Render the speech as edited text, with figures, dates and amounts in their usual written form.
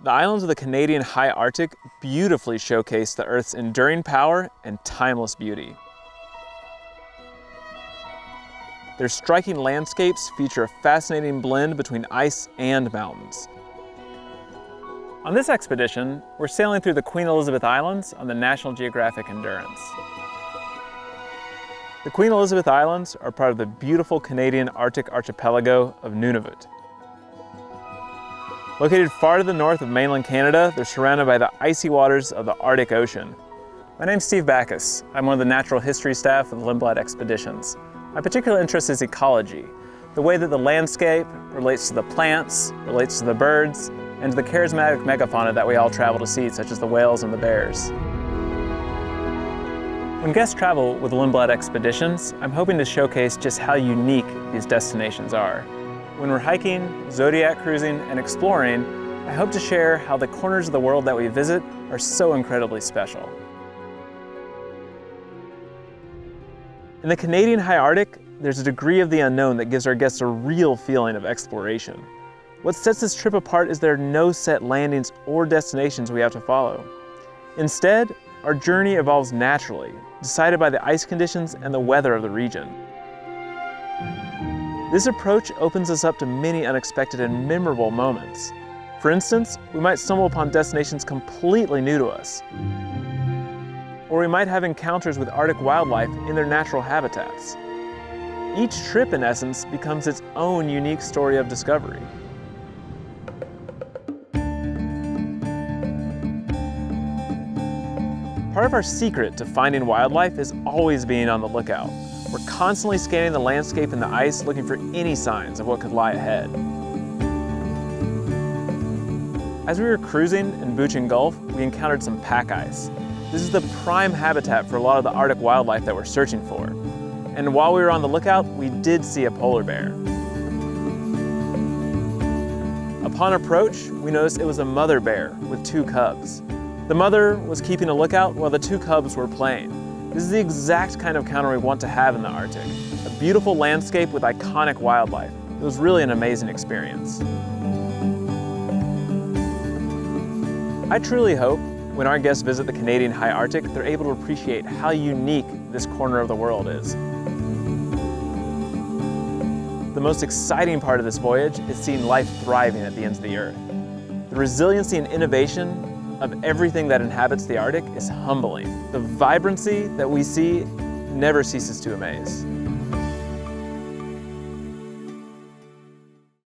The islands of the Canadian High Arctic beautifully showcase the Earth's enduring power and timeless beauty. Their striking landscapes feature a fascinating blend between ice and mountains. On this expedition, we're sailing through the Queen Elizabeth Islands on the National Geographic Endurance. The Queen Elizabeth Islands are part of the beautiful Canadian Arctic archipelago of Nunavut. Located far to the north of mainland Canada, they're surrounded by the icy waters of the Arctic Ocean. My name's Steve Backus. I'm one of the natural history staff of the Lindblad Expeditions. My particular interest is ecology, the way that the landscape relates to the plants, relates to the birds, and to the charismatic megafauna that we all travel to see, such as the whales and the bears. When guests travel with the Lindblad Expeditions, I'm hoping to showcase just how unique these destinations are. When we're hiking, zodiac cruising, and exploring, I hope to share how the corners of the world that we visit are so incredibly special. In the Canadian High Arctic, there's a degree of the unknown that gives our guests a real feeling of exploration. What sets this trip apart is there are no set landings or destinations we have to follow. Instead, our journey evolves naturally, decided by the ice conditions and the weather of the region. This approach opens us up to many unexpected and memorable moments. For instance, we might stumble upon destinations completely new to us. Or we might have encounters with Arctic wildlife in their natural habitats. Each trip, in essence, becomes its own unique story of discovery. Part of our secret to finding wildlife is always being on the lookout. We're constantly scanning the landscape and the ice, looking for any signs of what could lie ahead. As we were cruising in Buchan Gulf, we encountered some pack ice. This is the prime habitat for a lot of the Arctic wildlife that we're searching for. And while we were on the lookout, we did see a polar bear. Upon approach, we noticed it was a mother bear with 2 cubs. The mother was keeping a lookout while the 2 cubs were playing. This is the exact kind of encounter we want to have in the Arctic. A beautiful landscape with iconic wildlife. It was really an amazing experience. I truly hope when our guests visit the Canadian High Arctic, they're able to appreciate how unique this corner of the world is. The most exciting part of this voyage is seeing life thriving at the ends of the Earth. The resiliency and innovation of everything that inhabits the Arctic is humbling. The vibrancy that we see never ceases to amaze.